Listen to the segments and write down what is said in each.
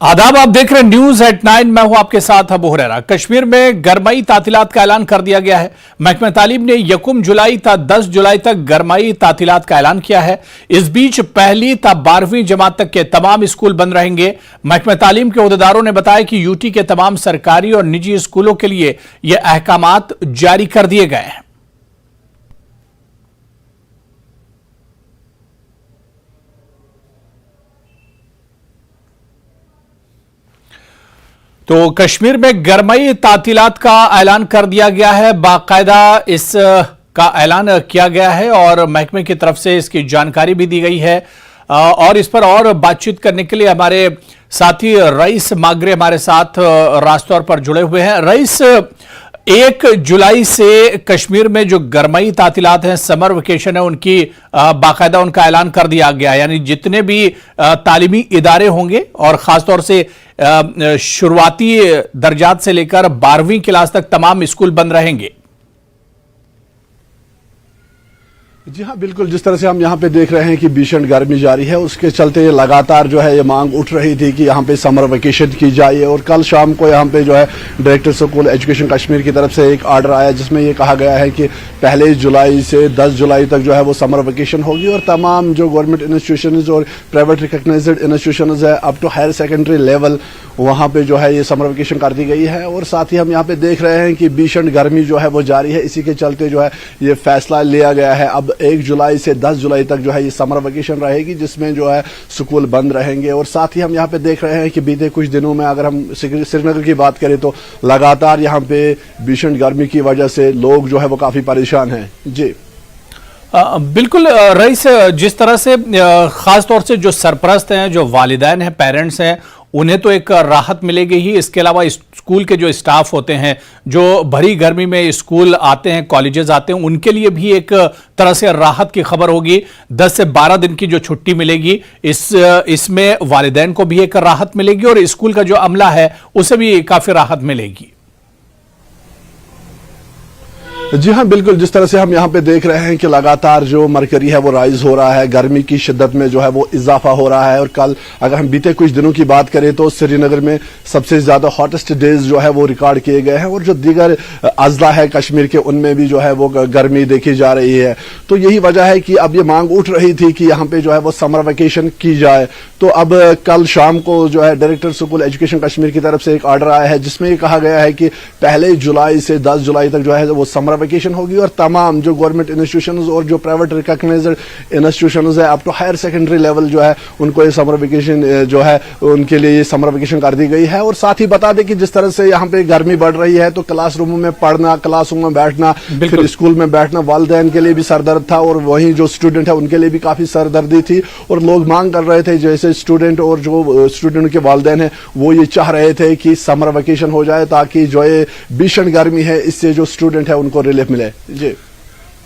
आदाब, आप देख रहे हैं न्यूज एट 9। मैं हूं आपके साथ अबू हुरैरा। कश्मीर में गरमाई तातीलात का ऐलान कर दिया गया है। महकमा तालीम ने 1 जुलाई था 10 जुलाई तक गरमाई तातीलात का ऐलान किया है। इस बीच पहली था 12वीं जमात तक के तमाम स्कूल बंद रहेंगे। महकमा तालीम के ओहदेदारों ने बताया कि यूटी के तमाम सरकारी और निजी स्कूलों के लिए यह अहकामात जारी कर दिए गए हैं। तो कश्मीर में गरमाई तातीलात का ऐलान कर दिया गया है। बाकायदा इस का ऐलान किया गया है और महकमे की तरफ से इसकी जानकारी भी दी गई है। और इस पर और बातचीत करने के लिए हमारे साथी रईस मागरे हमारे साथ रास्तौर पर जुड़े हुए हैं। रईस, 1 जुलाई से कश्मीर में जो गरमाई तातीलात हैं, समर वेकेशन है, उनकी बाकायदा उनका ऐलान कर दिया गया। यानी जितने भी तालीमी इदारे होंगे और खासतौर से शुरुआती दर्जात से लेकर 12वीं क्लास तक तमाम स्कूल बंद रहेंगे। जी हाँ, बिल्कुल। जिस तरह से हम यहाँ पे देख रहे हैं कि भीषण गर्मी जारी है, उसके चलते लगातार जो है ये मांग उठ रही थी कि यहाँ पे समर वेकेशन की जाए। और कल शाम को यहाँ पे जो है डायरेक्टर स्कूल एजुकेशन कश्मीर की तरफ से एक ऑर्डर आया जिसमें ये कहा गया है कि 1 जुलाई से 10 जुलाई तक जो है वो समर वेकेशन होगी और तमाम जो गवर्नमेंट इंस्टीट्यूशन और प्राइवेट रिकग्नाइज्ड इंस्टीट्यूशन है up to higher secondary level, वहाँ पे जो है ये समर वेकेशन कर दी गई है। और साथ ही हम यहाँ पे देख रहे हैं कि भीषण गर्मी जो है वो जारी है। इसी के चलते जो है ये फैसला लिया गया है। अब 1 जुलाई से 10 जुलाई तक जो है ये समर वेकेशन रहेगी जिसमें जो है स्कूल बंद रहेंगे। और साथ ही हम यहाँ पे देख रहे हैं कि बीते कुछ दिनों में अगर हम श्रीनगर की बात करें तो लगातार यहाँ पे भीषण गर्मी की वजह से लोग जो है वो काफी परेशान हैं। जी बिल्कुल रईस, जिस तरह से खास तौर से जो सरपरस्त हैं, जो वालिदैन हैं, पेरेंट्स हैं, उन्हें तो एक राहत मिलेगी ही। इसके अलावा स्कूल के जो स्टाफ होते हैं, जो भरी गर्मी में स्कूल आते हैं, कॉलेजेस आते हैं, उनके लिए भी एक तरह से राहत की खबर होगी। 10 से 12 दिन की जो छुट्टी मिलेगी, इसमें वालिदैन को भी एक राहत मिलेगी और स्कूल का जो अमला है उसे भी काफी राहत मिलेगी। जी हाँ, बिल्कुल। जिस तरह से हम यहाँ पे देख रहे हैं कि लगातार जो मरकरी है वो राइज हो रहा है, गर्मी की शिद्दत में जो है वो इजाफा हो रहा है। और कल अगर हम बीते कुछ दिनों की बात करें तो श्रीनगर में सबसे ज्यादा हॉटेस्ट डेज जो है वो रिकॉर्ड किए गए हैं और जो दीगर अजला है कश्मीर के उनमें भी जो है वो गर्मी देखी जा रही है। तो यही वजह है कि अब ये मांग उठ रही थी कि यहाँ पे जो है वो समर वेकेशन की जाए। तो अब कल शाम को जो है डायरेक्टर स्कूल एजुकेशन कश्मीर की तरफ से एक ऑर्डर आया है जिसमें ये कहा गया है कि 1 जुलाई से 10 जुलाई तक जो है वो समर वेकेशन होगी और तमाम जो गवर्नमेंट इंस्टीट्यूशंस और जो प्राइवेट रिकॉग्नाइज्ड इंस्टीट्यूशंस है up to higher secondary level जो है उनको ये समर वेकेशन जो है उनके लिए ये समर वेकेशन कर दी गई है। और साथ ही बता दें कि जिस तरह से यहाँ पे गर्मी बढ़ रही है तो क्लासरूम में पढ़ना, क्लासरूम में बैठना, फिर स्कूल में बैठना वालिदैन के लिए भी सरदर्द था और वहीं जो स्टूडेंट है उनके लिए भी काफी सरदर्दी थी। और लोग मांग कर रहे थे, जैसे स्टूडेंट और जो स्टूडेंट के वालिदैन है वो ये चाह रहे थे कि समर वेकेशन हो जाए ताकि जो ये भीषण गर्मी है इससे जो स्टूडेंट है उनको रिलीफ मिले। जी,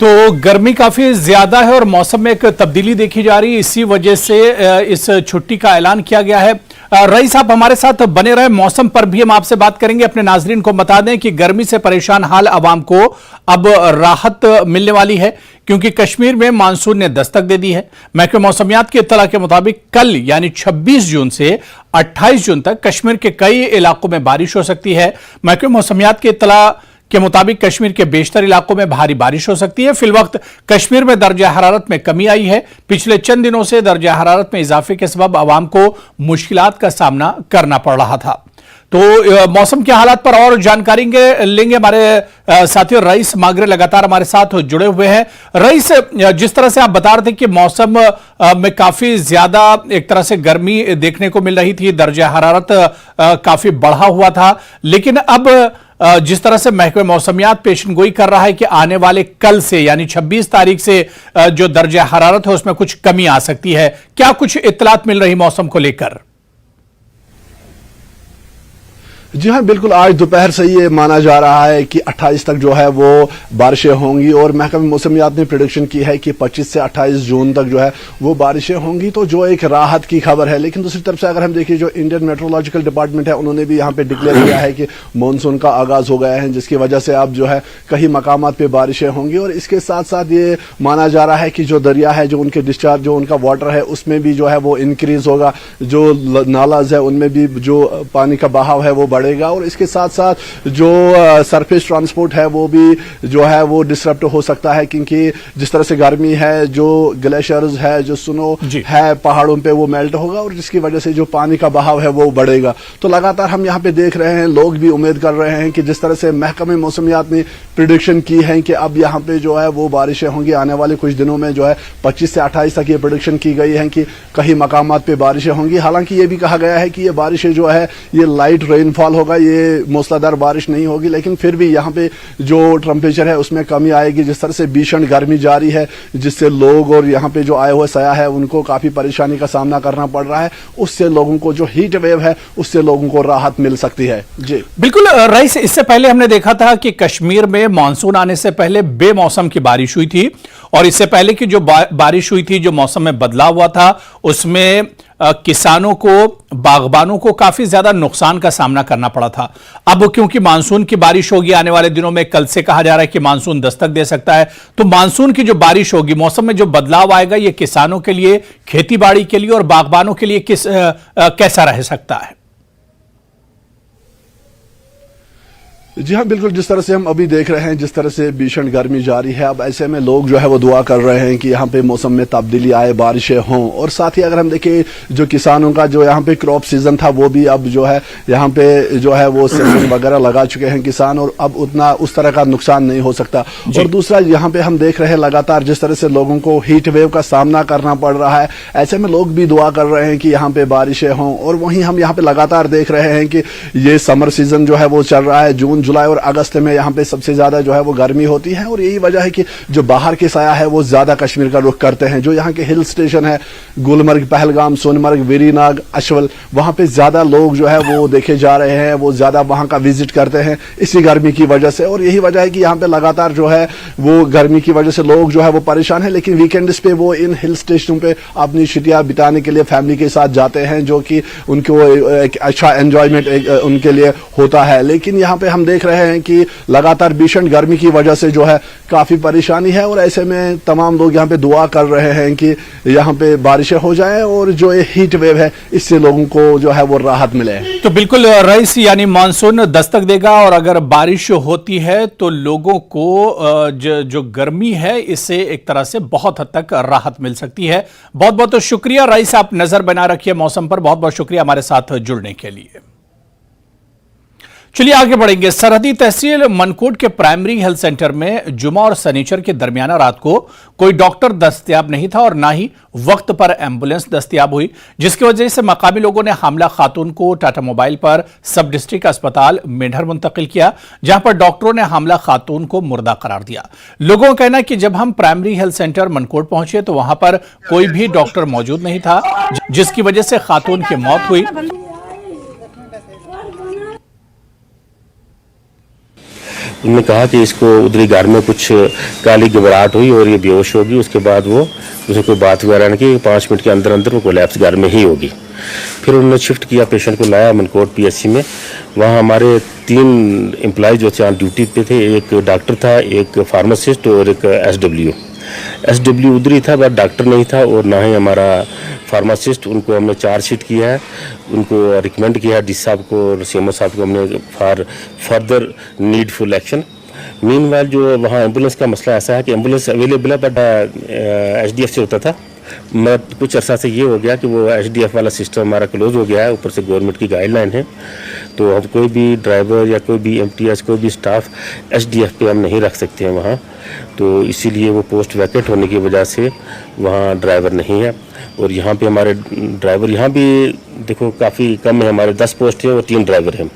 तो गर्मी काफी ज्यादा है और मौसम में एक तब्दीली देखी जा रही है, इसी वजह से इस छुट्टी का ऐलान किया गया है। रईस साहब हमारे साथ बने रहे, मौसम पर भी हम आपसे बात करेंगे। अपने नाजरीन को बता दें कि गर्मी से परेशान हाल अवाम को अब राहत मिलने वाली है क्योंकि कश्मीर में मानसून ने दस्तक दे दी है। महकमे मौसमियात की इत्तला के मुताबिक कल यानी 26 जून से 28 जून तक कश्मीर के कई इलाकों में बारिश हो सकती है। महकमे मौसमियात की इत्तला के मुताबिक कश्मीर के बेशतर इलाकों में भारी बारिश हो सकती है। फिलवक्त कश्मीर में दर्जा हरारत में कमी आई है। पिछले चंद दिनों से दर्जा हरारत में इजाफे के सबब आवाम को मुश्किलात का सामना करना पड़ रहा था। तो मौसम के हालात पर और जानकारी लेंगे हमारे साथी रईस मागरे लगातार हमारे साथ जुड़े हुए हैं। रईस, जिस तरह से आप बता रहे थे कि मौसम में काफी ज्यादा एक तरह से गर्मी देखने को मिल रही थी, दर्जा हरारत काफी बढ़ा हुआ था, लेकिन अब जिस तरह से महकमे मौसमियात पेशनगोई कर रहा है कि आने वाले कल से यानी 26 तारीख से जो दर्जा हरारत है उसमें कुछ कमी आ सकती है, क्या कुछ इत्तलात मिल रही मौसम को लेकर? जी हाँ, बिल्कुल। आज दोपहर से ये माना जा रहा है कि 28 तक जो है वो बारिशें होंगी और महकमे मौसमियात ने प्रेडिक्शन की है कि 25 से 28 जून तक जो है वो बारिशें होंगी, तो जो एक राहत की खबर है। लेकिन दूसरी तरफ से अगर हम देखिए, जो इंडियन मेट्रोलॉजिकल डिपार्टमेंट है, उन्होंने भी यहाँ पे डिक्लेयर किया है कि मानसून का आगाज हो गया है, जिसकी वजह से अब जो है कई मकामात पे बारिशें होंगी। और इसके साथ साथ ये माना जा रहा है कि जो दरिया है, जो उनके डिस्चार्ज, जो उनका वाटर है, उसमें भी जो है वो इंक्रीज होगा, जो नालाज है उनमें भी जो पानी का बहाव है वो बढ़ेगा। और इसके साथ साथ जो सरफेस ट्रांसपोर्ट है वो भी जो है वो डिसरप्ट हो सकता है, क्योंकि जिस तरह से गर्मी है, जो ग्लेशियर्स है, जो स्नो है पहाड़ों पे, वो मेल्ट होगा और जिसकी वजह से जो पानी का बहाव है वो बढ़ेगा। तो लगातार हम यहाँ पे देख रहे हैं, लोग भी उम्मीद कर रहे हैं कि जिस तरह से महकमे मौसमियात ने प्रिडिक्शन की है कि अब यहाँ पे जो है वो बारिशें होंगी आने वाले कुछ दिनों में, जो है 25 से 28 तक ये प्रिडिक्शन की गई है कि कई मकामात पे बारिशें होंगी। हालांकि ये भी कहा गया है कि ये बारिशें जो है ये लाइट रेनफॉल होगा, ये मूसलाधार बारिश नहीं होगी, लेकिन फिर भी यहाँ पे जो टेम्परेचर है उसमें कमी आएगी। जिस तरह से भीषण गर्मी जारी है, जिससे लोग और यहाँ पे जो आए हुए सयाह है उनको काफी परेशानी का सामना करना पड़ रहा है, उससे लोगों को जो हीट वेव है उससे लोगों को राहत मिल सकती है। जी बिल्कुल रईस, इससे पहले हमने देखा था कि कश्मीर में मानसून आने से पहले बेमौसम की बारिश हुई थी और इससे पहले की जो बारिश हुई थी, जो मौसम में बदलाव हुआ था, उसमें किसानों को, बागबानों को काफी ज्यादा नुकसान का सामना करना पड़ा था। अब क्योंकि मानसून की बारिश होगी आने वाले दिनों में, कल से कहा जा रहा है कि मानसून दस्तक दे सकता है, तो मानसून की जो बारिश होगी, मौसम में जो बदलाव आएगा, ये किसानों के लिए, खेतीबाड़ी के लिए और बागबानों के लिए कैसा रह सकता है? जी हाँ, बिल्कुल। जिस तरह से हम अभी देख रहे हैं, जिस तरह से भीषण गर्मी जारी है, अब ऐसे में लोग जो है वो दुआ कर रहे हैं कि यहाँ पे मौसम में तब्दीली आए, बारिशें हों। और साथ ही अगर हम देखें, जो किसानों का जो यहाँ पे क्रॉप सीजन था वो भी अब जो है यहाँ पे जो है वो सीजन वगैरह लगा चुके हैं किसान, और अब उतना उस तरह का नुकसान नहीं हो सकता। और दूसरा, यहाँ पे हम देख रहे हैं लगातार जिस तरह से लोगों को हीट वेव का सामना करना पड़ रहा है, ऐसे में लोग भी दुआ कर रहे हैं कि यहाँ पे बारिशें हों। और वहीं हम यहाँ पे लगातार देख रहे हैं कि ये समर सीजन जो है वो चल रहा है। जून, जुलाई और अगस्त में यहाँ पे सबसे ज्यादा जो है वो गर्मी होती है, और यही वजह है कि जो बाहर के सयाह है वो ज्यादा कश्मीर का रुख करते हैं। जो यहाँ के हिल स्टेशन है, गुलमर्ग, पहलगाम, सोनमर्ग, वेरीनाग, अशवल, वहां पे ज्यादा लोग जो है वो देखे जा रहे हैं, वो ज्यादा वहां का विजिट करते हैं इसी गर्मी की वजह से। और यही वजह है कि यहाँ पे लगातार जो है वो गर्मी की वजह से लोग जो है वो परेशान है, लेकिन वीकेंड्स पे वो इन हिल स्टेशनों पे अपनी छुट्टियां बिताने के लिए फैमिली के साथ जाते हैं, जो कि उनको एक अच्छा एंजॉयमेंट उनके लिए होता है। लेकिन यहाँ पे हम देख रहे हैं कि लगातार भीषण गर्मी की वजह से जो है काफी परेशानी है, और ऐसे में तमाम लोग यहाँ पे दुआ कर रहे हैं कि यहाँ पे बारिशें हो जाएं और जो ये हीट वेव है इससे लोगों को जो है वो राहत मिले। तो बिल्कुल रईस, यानी मानसून दस्तक देगा और अगर बारिश होती है तो लोगों को जो गर्मी है इससे एक तरह से बहुत हद तक राहत मिल सकती है। बहुत बहुत शुक्रिया रईस, आप नजर बना रखिए मौसम पर। बहुत बहुत शुक्रिया हमारे साथ जुड़ने के लिए। चलिए आगे बढ़ेंगे। सरहदी तहसील मनकोट के प्राइमरी हेल्थ सेंटर में जुमा और शनिचर के दरमियाना रात को कोई डॉक्टर दस्तयाब नहीं था और ना ही वक्त पर एम्बुलेंस दस्तयाब हुई, जिसकी वजह से मकामी लोगों ने हामला खातून को टाटा मोबाइल पर सब डिस्ट्रिक्ट अस्पताल मेंढर मुंतकिल किया, जहां पर डॉक्टरों ने हामला खातून को मुर्दा करार दिया। लोगों का कहना है कि जब हम प्राइमरी हेल्थ सेंटर मनकोट पहुंचे तो वहां पर कोई भी डॉक्टर मौजूद नहीं था, जिसकी वजह से खातून की मौत हुई। उन्होंने कहा कि इसको उधरी घर में कुछ काली घबराहट हुई और ये बेहोश होगी, उसके बाद वो उसे कोई बात वगैरह नहीं की, 5 मिनट के अंदर अंदर वो कोलैप्स घर में ही होगी। फिर उन्होंने शिफ्ट किया, पेशेंट को लाया मनकोट पीएचसी में। वहाँ हमारे 3 एम्प्लॉय जो थे ड्यूटी पे थे, एक डॉक्टर था, एक फार्मासिस्ट और एक एसडब्ल्यू उधर ही था, बट डॉक्टर नहीं था और ना ही हमारा फार्मासिस्ट। उनको हमने चार्जशीट किया है, उनको रिकमेंड किया है डी साहब को और सीएमओ साहब को हमने for further needful action. Meanwhile जो वहाँ एम्बुलेंस का मसला ऐसा है कि एम्बुलेंस अवेलेबल है, बट एचडीएफ से होता था, मगर कुछ अर्सा से ये हो गया कि वो एचडीएफ वाला सिस्टम हमारा क्लोज हो गया है। ऊपर से गवर्नमेंट की गाइडलाइन है, तो हम कोई भी ड्राइवर या कोई भी एमटीएस, कोई भी स्टाफ एचडीएफ पे हम नहीं रख सकते हैं वहाँ। तो इसीलिए वो पोस्ट वैकेट होने की वजह से वहाँ ड्राइवर नहीं है। और यहाँ पे हमारे ड्राइवर यहाँ भी देखो काफ़ी कम है, हमारे 10 पोस्ट हैं और 3 ड्राइवर हैं।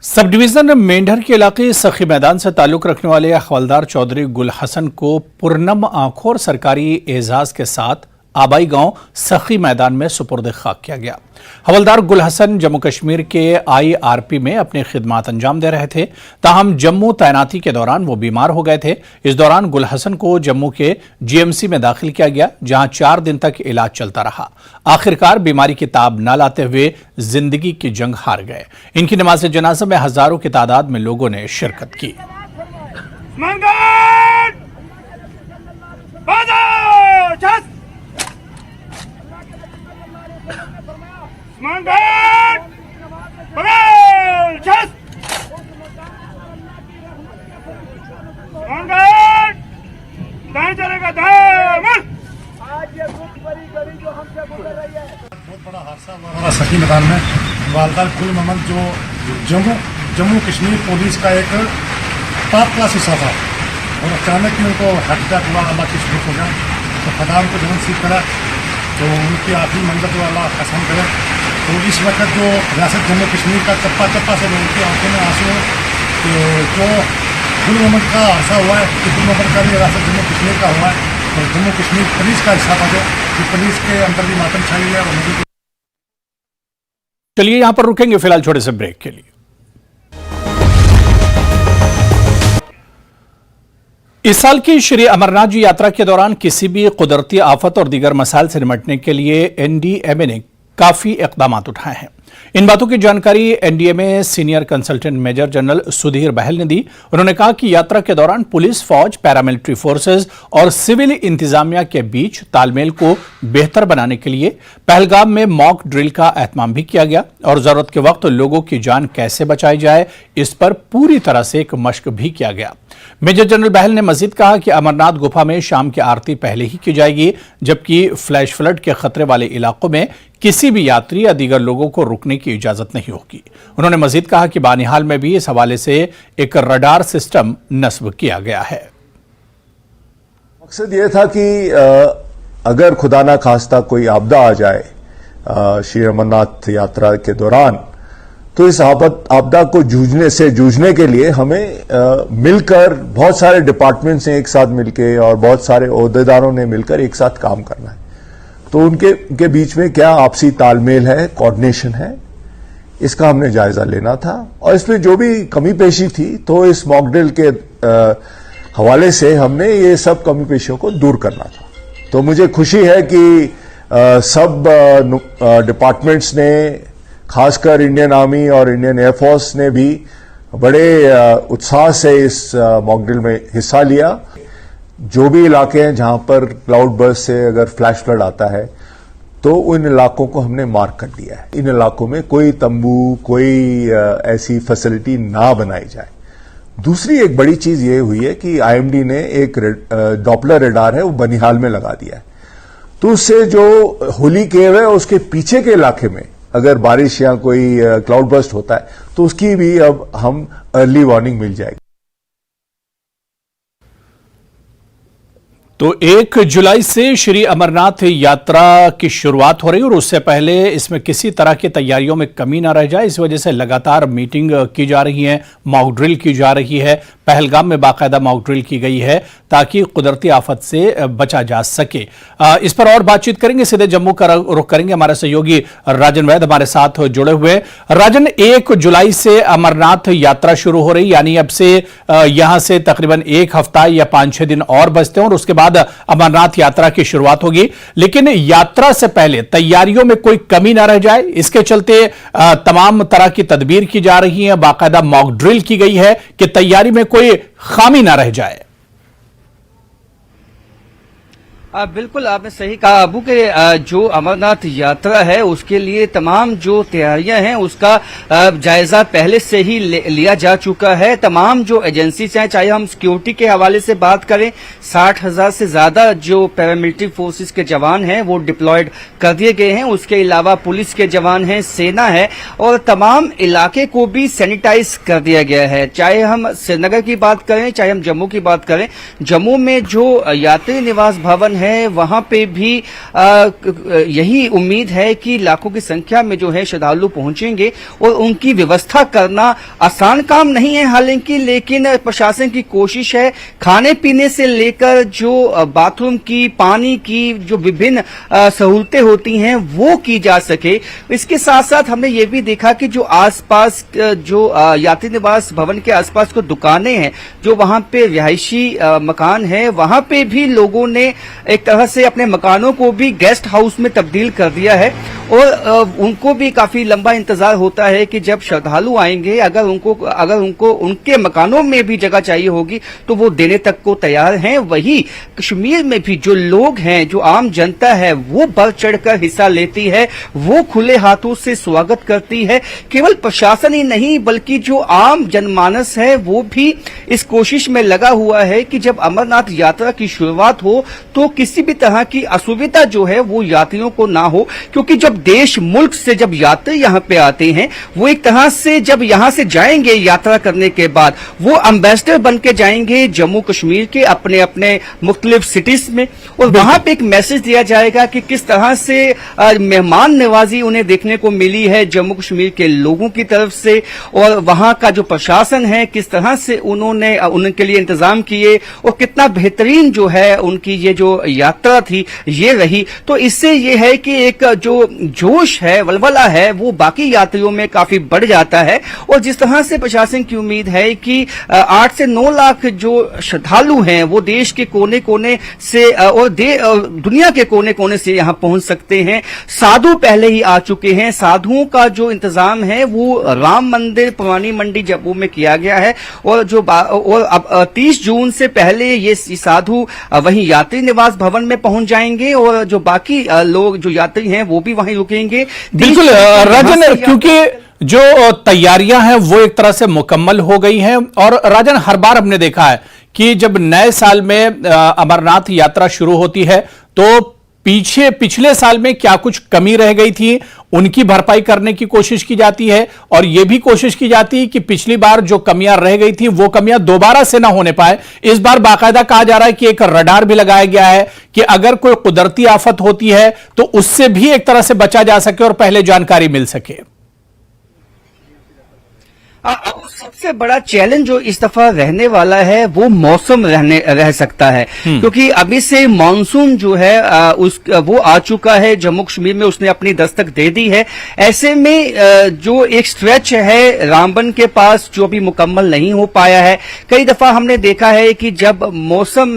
सब डिवीजन मेंढर के इलाके सखी मैदान से ताल्लुक रखने वाले हवलदार चौधरी गुल हसन को पुरनम आंखों और सरकारी एजाज के साथ आबाई गांव सखी मैदान में सुपुर्द खाक किया गया। हवलदार गुल हसन जम्मू कश्मीर के IRP में अपनी खिदमत अंजाम दे रहे थे, ताहम जम्मू तैनाती के दौरान वो बीमार हो गए थे। इस दौरान गुल हसन को जम्मू के GMC में दाखिल किया गया, जहां 4 दिन तक इलाज चलता रहा। आखिरकार बीमारी की ताब न लाते हुए जिंदगी की जंग हार गए। इनकी नमाज जनाजा में हजारों की तादाद में लोगों ने शिरकत की। बहुत बड़ा हादसा हुआ सखी मैदान में। वालदार गुल मोहम्मद जो जम्मू कश्मीर पुलिस का एक टॉप क्लास हिस्सा था और अचानक ही उनको हार्ट अटैक हुआ, अल्लाह की शुक्र हो गया। तो खुदा उनको जन्म नसीब करा, तो उनकी आखिरी मंजिल तो अल्लाह कसम करे। तो इस वक्त जो रियासत जम्मू कश्मीर का चप्पा चप्पा से लोगों की आंखों में आंसू है कि जो गुल मोहम्मद का हादसा हुआ है, कि गुल मोहम्मद का भी रियासत जम्मू कश्मीर का हुआ है और जम्मू कश्मीर पुलिस का हिस्सा था, जो पुलिस के अंदर भी मातम छाई है। और चलिए यहां पर रुकेंगे फिलहाल छोटे से ब्रेक के लिए। इस साल की श्री अमरनाथ जी यात्रा के दौरान किसी भी कुदरती आफत और दीगर मसाइल से निपटने के लिए NDMA ने काफी इकदाम उठाए हैं। इन बातों की जानकारी NDMA senior consultant major general Sudhir Bahl ने दी। उन्होंने कहा कि यात्रा के दौरान पुलिस, फौज, पैरामिलिट्री फोर्सेज और सिविल इंतजामिया के बीच तालमेल को बेहतर बनाने के लिए पहलगाम में मॉक ड्रिल का एहतमाम भी किया गया और जरूरत के वक्त लोगों की जान कैसे बचाई जाए, इस पर पूरी तरह से एक मशक भी किया गया। मेजर जनरल बहल ने मजीद कहा कि अमरनाथ गुफा में शाम की आरती पहले ही की जाएगी, जबकि फ्लैश फ्लड के खतरे वाले इलाकों में किसी भी यात्री या दीगर लोगों को रुकने की इजाजत नहीं होगी। उन्होंने मजीद कहा कि बानिहाल में भी इस हवाले से एक रडार सिस्टम नस्ब किया गया है। मकसद ये था कि अगर खुदा ना खास्ता कोई आपदा आ जाए श्री अमरनाथ यात्रा के दौरान, तो इस आपदा को जूझने के लिए हमें मिलकर बहुत सारे डिपार्टमेंट्स ने एक साथ मिलके और बहुत सारे ओहदेदारों ने मिलकर एक साथ काम करना है। तो उनके बीच में क्या आपसी तालमेल है, कोऑर्डिनेशन है, इसका हमने जायजा लेना था। और इसमें जो भी कमी पेशी थी, तो इस मॉक ड्रिल के हवाले से हमने ये सब कमी पेशियों को दूर करना था। तो मुझे खुशी है कि सब डिपार्टमेंट्स ने, खासकर इंडियन आर्मी और इंडियन एयरफोर्स ने भी बड़े उत्साह से इस मॉक ड्रिल में हिस्सा लिया। जो भी इलाके हैं जहां पर क्लाउड बर्स्ट से अगर फ्लैश फ्लड आता है, तो उन इलाकों को हमने मार्क कर दिया है। इन इलाकों में कोई तंबू, कोई ऐसी फैसिलिटी ना बनाई जाए। दूसरी एक बड़ी चीज ये हुई है कि IMD ने एक डॉपलर रेडार है, वो बनिहाल में लगा दिया है। तो उससे जो होली केव है, उसके पीछे के इलाके में अगर बारिश या कोई क्लाउड बर्स्ट होता है, तो उसकी भी अब हम अर्ली वार्निंग मिल जाएगी। तो 1 जुलाई से श्री अमरनाथ यात्रा की शुरुआत हो रही है और उससे पहले इसमें किसी तरह की तैयारियों में कमी ना रह जाए, इस वजह से लगातार मीटिंग की जा रही है, मॉक ड्रिल की जा रही है। पहलगाम में बाकायदा मॉक ड्रिल की गई है ताकि कुदरती आफत से बचा जा सके। इस पर और बातचीत करेंगे, सीधे जम्मू का रुख करेंगे। हमारे सहयोगी राजन वैद हमारे साथ जुड़े हुए। राजन, 1 जुलाई से अमरनाथ यात्रा शुरू हो रही, यानी अब से यहां से तकरीबन 1 हफ्ता या 5-6 दिन और बचते हैं और उसके बाद अमरनाथ यात्रा की शुरुआत होगी। लेकिन यात्रा से पहले तैयारियों में कोई कमी ना रह जाए, इसके चलते तमाम तरह की तदबीर की जा रही है, बाकायदा मॉक ड्रिल की गई है कि तैयारी में कोई खामी ना रह जाए। बिल्कुल आपने सही कहा अबू के जो अमरनाथ यात्रा है उसके लिए तमाम जो तैयारियां हैं उसका जायजा पहले से ही लिया जा चुका है। तमाम जो एजेंसीज हैं, चाहे हम सिक्योरिटी के हवाले से बात करें, 60,000 से ज्यादा जो पैरामिलिट्री फोर्सेस के जवान हैं वो डिप्लॉयड कर दिए गए हैं। उसके अलावा पुलिस के जवान हैं, सेना है और तमाम इलाके को भी सैनिटाइज कर दिया गया है। चाहे हम श्रीनगर की बात करें, चाहे हम जम्मू की बात करें, जम्मू में जो यात्री निवास भवन है है वहां पे भी यही उम्मीद है कि लाखों की संख्या में जो है श्रद्धालु पहुंचेंगे और उनकी व्यवस्था करना आसान काम नहीं है हालांकि, लेकिन प्रशासन की कोशिश है खाने पीने से लेकर जो बाथरूम की, पानी की जो विभिन्न सहूलतें होती हैं वो की जा सके। इसके साथ साथ हमने ये भी देखा कि जो आसपास जो यात्री निवास भवन के आसपास को दुकानें हैं, जो वहां पे रिहायशी मकान है, वहां पे भी लोगों ने एक तरह से अपने मकानों को भी गेस्ट हाउस में तब्दील कर दिया है और उनको भी काफी लंबा इंतजार होता है कि जब श्रद्धालु आएंगे अगर उनको उनके मकानों में भी जगह चाहिए होगी तो वो देने तक को तैयार हैं। वही कश्मीर में भी जो लोग हैं, जो आम जनता है, वो बढ़ चढ़कर हिस्सा लेती है, वो खुले हाथों से स्वागत करती है। केवल प्रशासन ही नहीं बल्कि जो आम जनमानस है वो भी इस कोशिश में लगा हुआ है कि जब अमरनाथ यात्रा की शुरुआत हो तो किसी भी तरह की असुविधा जो है वो यात्रियों को ना हो, क्योंकि जब देश मुल्क से जब यात्री यहाँ पे आते हैं वो एक तरह से जब यहाँ से जाएंगे यात्रा करने के बाद वो एम्बेसडर बन के जाएंगे जम्मू कश्मीर के अपने अपने मुख्तलिफ सिटीज में, और वहां पे एक मैसेज दिया जाएगा कि किस तरह से मेहमान नवाजी उन्हें देखने को मिली है जम्मू कश्मीर के लोगों की तरफ से, और वहां का जो प्रशासन है किस तरह से उन्होंने उनके लिए इंतजाम किए और कितना बेहतरीन जो है उनकी ये जो यात्रा थी ये रही। तो इससे ये है कि एक जो जोश है, वलवला है, वो बाकी यात्रियों में काफी बढ़ जाता है। और जिस तरह से प्रशासन की उम्मीद है कि 8 से 9 लाख जो श्रद्धालु हैं वो देश के कोने कोने से और दुनिया के कोने कोने से यहां पहुंच सकते हैं। साधु पहले ही आ चुके हैं। साधुओं का जो इंतजाम है वो राम मंदिर पुरानी मंडी जम्मू में किया गया है और अब 30 जून से पहले ये साधु वहीं यात्री निवास भवन में पहुंच जाएंगे और जो बाकी लोग जो यात्री हैं वो भी वहीं रुकेंगे। बिल्कुल राजन, क्योंकि जो तैयारियां हैं वो एक तरह से मुकम्मल हो गई हैं और राजन हर बार हमने देखा है कि जब नए साल में अमरनाथ यात्रा शुरू होती है तो पिछले साल में क्या कुछ कमी रह गई थी उनकी भरपाई करने की कोशिश की जाती है और यह भी कोशिश की जाती है कि पिछली बार जो कमियां रह गई थी वो कमियां दोबारा से ना होने पाए। इस बार बाकायदा कहा जा रहा है कि एक रडार भी लगाया गया है कि अगर कोई कुदरती आफत होती है तो उससे भी एक तरह से बचा जा सके और पहले जानकारी मिल सके। सबसे बड़ा चैलेंज जो इस दफा रहने वाला है वो मौसम रह सकता है, क्योंकि अभी से मानसून जो है वो आ चुका है जम्मू कश्मीर में, उसने अपनी दस्तक दे दी है। ऐसे में जो एक स्ट्रेच है रामबन के पास जो अभी मुकम्मल नहीं हो पाया है, कई दफा हमने देखा है कि जब मौसम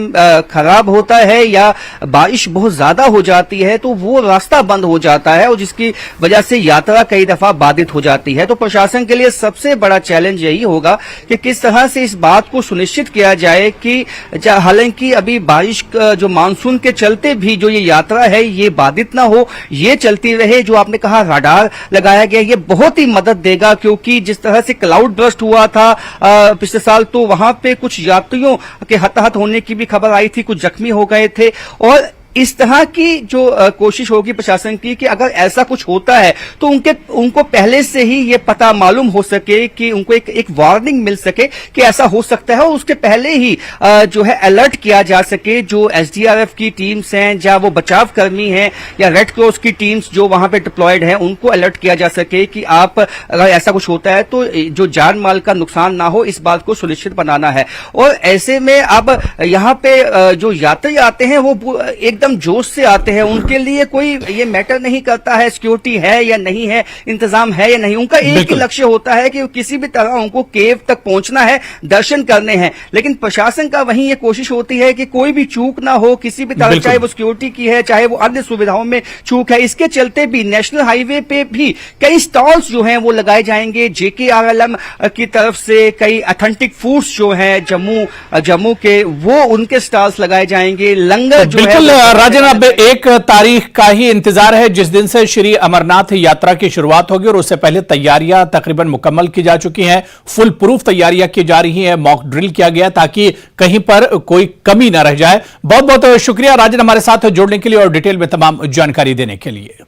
खराब होता है या बारिश बहुत ज्यादा हो जाती है तो वो रास्ता बंद हो जाता है और जिसकी वजह से यात्रा कई दफा बाधित हो जाती है। तो प्रशासन के लिए सबसे बड़ा चैलेंज यही होगा कि किस तरह से इस बात को सुनिश्चित किया जाए कि हालांकि अभी बारिश जो मानसून के चलते भी जो ये यात्रा है ये बाधित ना हो, ये चलती रहे। जो आपने कहा रडार लगाया गया ये बहुत ही मदद देगा, क्योंकि जिस तरह से क्लाउड बर्स्ट हुआ था पिछले साल तो वहां पे कुछ यात्रियों के हताहत होने की भी खबर आई थी, कुछ जख्मी हो गए थे। और इस तरह की जो कोशिश होगी प्रशासन की कि अगर ऐसा कुछ होता है तो उनको पहले से ही ये पता मालूम हो सके कि उनको एक वार्निंग मिल सके कि ऐसा हो सकता है और उसके पहले ही जो है अलर्ट किया जा सके। जो एसडीआरएफ की टीम्स हैं या वो बचाव कर्मी हैं या रेड क्रॉस की टीम्स जो वहां पे डिप्लॉयड हैं उनको अलर्ट किया जा सके कि आप अगर ऐसा कुछ होता है तो जो जान माल का नुकसान ना हो, इस बात को सुनिश्चित बनाना है। और ऐसे में अब यहाँ पे जो यात्री आते हैं वो एकदम जोश से आते हैं, उनके लिए कोई ये मैटर नहीं करता है सिक्योरिटी है या नहीं है, इंतजाम है या नहीं। उनका एक ही लक्ष्य होता है कि किसी भी तरह उनको केव तक पहुंचना है, दर्शन करने हैं। लेकिन प्रशासन का वहीं ये कोशिश होती है कि कोई भी चूक ना हो किसी भी तरह, चाहे वो सिक्योरिटी की है चाहे वो अन्य सुविधाओं में चूक है। इसके चलते भी नेशनल हाईवे पे भी कई स्टॉल्स जो हैं वो लगाए जाएंगे JKRLM की तरफ से। कई ऑथेंटिक फूड्स जो हैं जम्मू के वो उनके स्टॉल्स लगाए जाएंगे। लंगर जो है राजन, अब 1 तारीख का ही इंतजार है जिस दिन से श्री अमरनाथ यात्रा की शुरुआत होगी और उससे पहले तैयारियां तकरीबन मुकम्मल की जा चुकी हैं, फुल प्रूफ तैयारियां की जा रही हैं, मॉक ड्रिल किया गया ताकि कहीं पर कोई कमी ना रह जाए। बहुत बहुत शुक्रिया राजन हमारे साथ जुड़ने के लिए और डिटेल में तमाम जानकारी देने के लिए।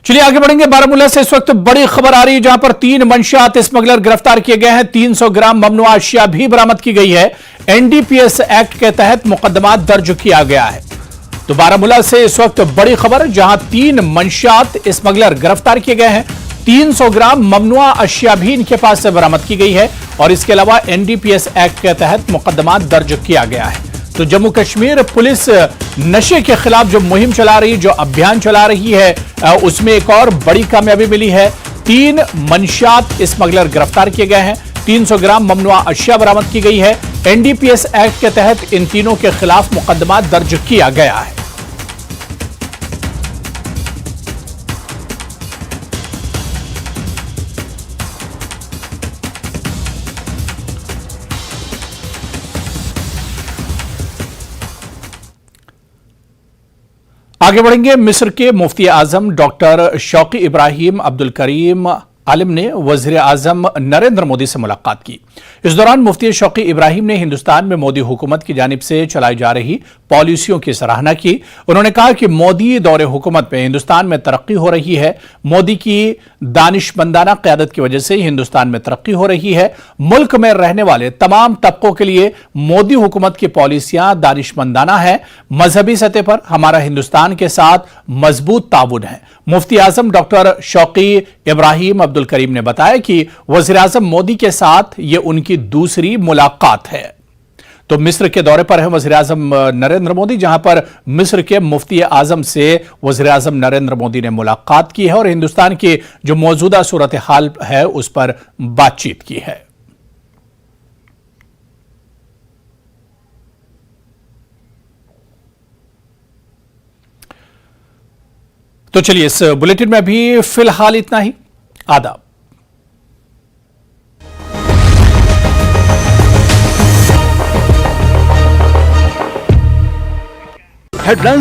चलिए आगे बढ़ेंगे। बारामूला से इस वक्त बड़ी खबर आ रही है जहां पर 3 मंशियात स्मगलर गिरफ्तार किए गए हैं। 300 ग्राम ममनुआ अशिया भी बरामद की गई है। NDPS एक्ट के तहत मुकदमा दर्ज किया गया है। तो बारामूला से इस वक्त बड़ी खबर, जहां 3 मंशियात स्मगलर गिरफ्तार किए गए हैं। 300 ग्राम ममनुआ अशिया भी इनके पास से बरामद की गई है और इसके अलावा एनडीपीएस एक्ट के तहत मुकदमा दर्ज किया गया है। तो जम्मू कश्मीर पुलिस नशे के खिलाफ जो मुहिम चला रही, जो अभियान चला रही है, उसमें एक और बड़ी कामयाबी मिली है। 3 मंशियात स्मगलर गिरफ्तार किए गए हैं। 300 ग्राम ममनुआ अशिया बरामद की गई है। एनडीपीएस एक्ट के तहत इन तीनों के खिलाफ मुकदमा दर्ज किया गया है। आगे बढ़ेंगे। मिस्र के मुफ्ती आजम डॉक्टर शौकी इब्राहिम अब्दुल करीम आलिम ने वजीर आजम नरेंद्र मोदी से मुलाकात की। इस दौरान मुफ्ती शौकी इब्राहिम ने हिंदुस्तान में मोदी हुकूमत की जानिब से चलाई जा रही पॉलिसियों की सराहना की। उन्होंने कहा कि मोदी दौरे हुकूमत में हिंदुस्तान में तरक्की हो रही है। मोदी की दानिशमंदाना क़यादत की वजह से हिंदुस्तान में तरक्की हो रही है। मुल्क में रहने वाले तमाम तबकों के लिए मोदी हुकूमत की पॉलिसियां दानिशमंदाना है। मजहबी सतह पर हमारा हिंदुस्तान के साथ मजबूत ताउन है। मुफ्ती आजम डॉक्टर शौकी इब्राहिम अब्दुल करीम ने बताया कि वज़ीर आज़म मोदी के साथ यह उनकी दूसरी मुलाकात है। तो मिस्र के दौरे पर है वज़ीर आज़म नरेंद्र मोदी, जहां पर मिस्र के मुफ्ती आज़म से वज़ीर आज़म नरेंद्र मोदी ने मुलाकात की है और हिंदुस्तान की जो मौजूदा सूरत हाल है उस पर बातचीत की है। तो चलिए, इस बुलेटिन में भी फिलहाल इतना ही। आदाब। हेडलाइंस